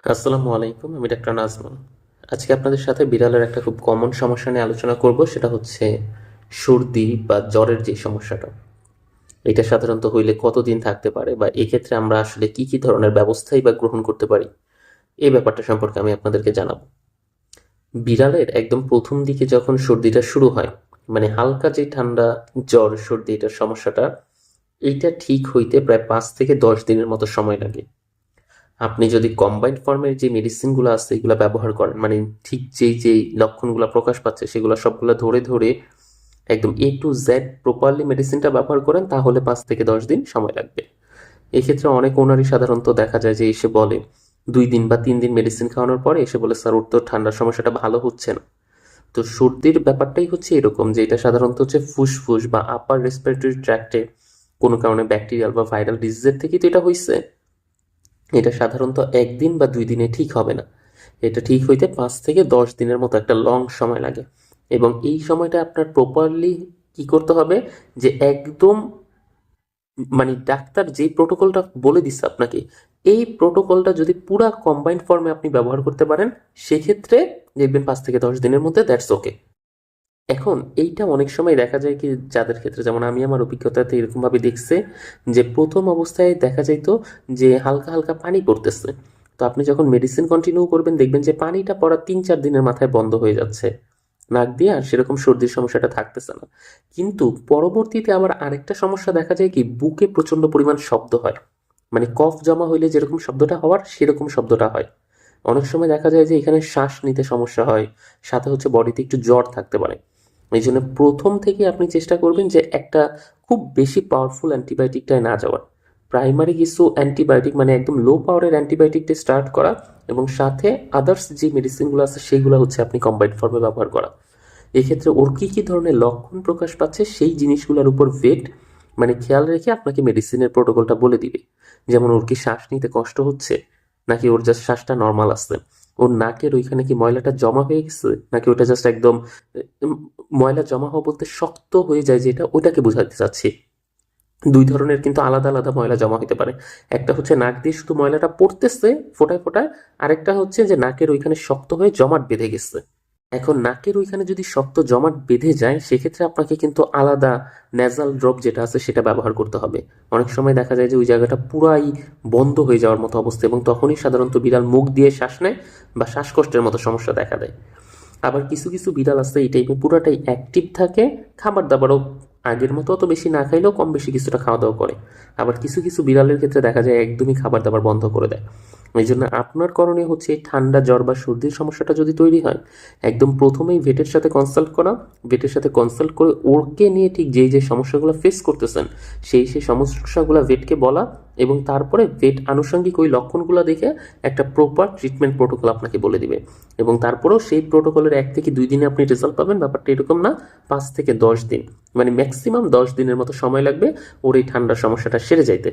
আসসালামু আলাইকুম, আমি ডাক্তার নাজমুল। আজকে আপনাদের সাথে বিড়ালের একটা খুব কমন সমস্যা নিয়ে আলোচনা করব। সেটা হচ্ছে সর্দি বা জ্বরের যে সমস্যাটা, এটা সাধারণত হইলে কতদিন থাকতে পারে বা এক্ষেত্রে আমরা আসলে কি কি ধরনের ব্যবস্থাই বা গ্রহণ করতে পারি, এই ব্যাপারটা সম্পর্কে আমি আপনাদেরকে জানাবো। বিড়ালের একদম প্রথম দিকে যখন সর্দিটা শুরু হয়, মানে হালকা যে ঠান্ডা জ্বর সর্দি এটার সমস্যাটা, এইটা ঠিক হইতে প্রায় 5 থেকে 10 দিনের মতো সময় লাগে। আপনি যদি কম্বাইন্ড ফর্মের যে মেডিসিনগুলো আছে এগুলো ব্যবহার করেন, মানে ঠিক যেই লক্ষণগুলো প্রকাশ পাচ্ছে সেগুলো সবগুলো ধরে ধরে একদম A to Z প্রপারলি মেডিসিনটা ব্যবহার করেন, তাহলে 5 থেকে 10 দিন সময় লাগবে। এক্ষেত্রে অনেক ওনারই সাধারণত দেখা যায় যে এসে বলে 2 দিন বা 3 দিন মেডিসিন খাওয়ানোর পরে এসে বলে, স্যার ওর তো ঠান্ডার সমস্যাটা ভালো হচ্ছে না। তো সর্দির ব্যাপারটাই হচ্ছে এরকম যে এটা সাধারণত হচ্ছে ফুসফুস বা আপার রেসপিরেটরি ট্র্যাক্টে কোনো কারণে ব্যাকটেরিয়াল বা ভাইরাল ডিজিজের থেকেই তো এটা হয়েছে। এটা সাধারণত 1 দিন বা 2 দিনে ঠিক হবে না। এটা ঠিক হইতে 5 থেকে 10 দিনের মতো একটা লং সময় লাগে। এবং এই সময়টা আপনার প্রপারলি কি করতে হবে, যে একদম মানে ডাক্তার যে প্রোটোকলটা বলে দিচ্ছে আপনাকে, এই প্রোটোকলটা যদি পুরা কম্বাইন্ড ফর্মে আপনি ব্যবহার করতে পারেন, সেক্ষেত্রে দেখবেন 5 থেকে 10 দিনের মধ্যে দ্যাটস ওকে। এখন এইটা অনেক সময় দেখা যায় কি, যাদের ক্ষেত্রে যেমন আমি আমার অভিজ্ঞতাতে এরকমভাবে দেখছে যে প্রথম অবস্থায় দেখা যাইতো যে হালকা হালকা পানি পড়তেছে। তো আপনি যখন মেডিসিন কন্টিনিউ করবেন দেখবেন যে পানিটা পড়া 3-4 দিনের মাথায় বন্ধ হয়ে যাচ্ছে নাক দিয়ে, আর সেরকম সর্দির সমস্যাটা থাকতেছে না। কিন্তু পরবর্তীতে আবার আরেকটা সমস্যা দেখা যায় কি, বুকে প্রচন্ড পরিমাণ শব্দ হয়, মানে কফ জমা হইলে যেরকম শব্দটা হওয়ার সেরকম শব্দটা হয়। অনেক সময় দেখা যায় যে এখানে শ্বাস নিতে সমস্যা হয়, সাথে হচ্ছে বডিতে একটু জ্বর থাকতে পারে। এই জন্য প্রথম থেকে আপনি চেষ্টা করবেন যে একটা খুব বেশি পাওয়ারফুল অ্যান্টিবায়োটিকটায় না যাওয়ার। প্রাইমারি কিছু অ্যান্টিবায়োটিক, মানে একদম লো পাওয়ারের অ্যান্টিবায়োটিক দিয়ে স্টার্ট করা, এবং সাথে আদার্স যে মেডিসিনগুলো আছে সেইগুলো হচ্ছে আপনি কম্বাইন্ড ফর্মে ব্যবহার করা। এক্ষেত্রে ওর কী কী ধরনের লক্ষণ প্রকাশ পাচ্ছে সেই জিনিসগুলোর উপর মানে খেয়াল রেখে আপনাকে মেডিসিনের প্রোটোকলটা বলে দিবে। যেমন ওর কি শ্বাস নিতে কষ্ট হচ্ছে, নাকি ওর জাস্ট শ্বাসটা নর্মাল আসছে, ওর নাকের ওইখানে কি ময়লাটা জমা হয়ে গেছে, নাকি ওটা জাস্ট একদম ময়লা জমা হওয়া বলতে শক্ত হয়ে যায় যেটা, ওটাকে বোঝাতে চাচ্ছি। 2 ধরনের কিন্তু আলাদা আলাদা ময়লা জমা হতে পারে। একটা হচ্ছে নাক দিয়ে শুধু ময়লাটা পড়তেছে ফোটায় ফোটায়, আরেকটা হচ্ছে যে নাকের ওইখানে শক্ত হয়ে জমাট বেঁধে গেছে। এখন নাকের ওইখানে যদি শক্ত জমাট বেঁধে যায়, সেক্ষেত্রে আপনাকে কিন্তু আলাদা ন্যাজাল ড্রপ যেটা আছে সেটা ব্যবহার করতে হবে। অনেক সময় দেখা যায় যে ওই জায়গাটা পুরাই বন্ধ হয়ে যাওয়ার মতো অবস্থা, এবং তখনই সাধারণত বিড়াল মুখ দিয়ে শ্বাস নেয় বা শ্বাসকষ্টের মতো সমস্যা দেখা দেয়। আবার কিছু কিছু বিড়াল আছে এই টাইপের পুরাটাই অ্যাক্টিভ থাকে, খাবার দাবারও আগের মতো অত বেশি না খাইলেও কম বেশি কিছুটা খাওয়া দাওয়া করে। আবার কিছু কিছু বিড়ালের ক্ষেত্রে দেখা যায় একদমই খাবার দাবার বন্ধ করে দেয়। এই জন্য আপনার করণীয় হচ্ছে এই ঠান্ডা জ্বর বা সর্দির সমস্যাটা যদি তৈরি হয়, একদম প্রথমেই ভেটের সাথে কনসাল্ট করা। ভেটের সাথে কনসাল্ট করে ওরকে নিয়ে ঠিক যেই যে সমস্যাগুলো ফেস করতেছেন সেই সমস্যাগুলো ভেটকে বলা, এবং তারপরে ভেট আনুষঙ্গিক ওই লক্ষণগুলো দেখে একটা প্রপার ট্রিটমেন্ট প্রোটোকল আপনাকে বলে দিবে। এবং তারপরেও সেই প্রোটোকলের 1 থেকে 2 দিনে আপনি রেজাল্ট পাবেন, ব্যাপারটা এরকম না। 5 থেকে 10 দিন, মানে ম্যাক্সিমাম 10 দিনের মতো সময় লাগবে ওর এই ঠান্ডার সমস্যাটা সেরে যাইতে।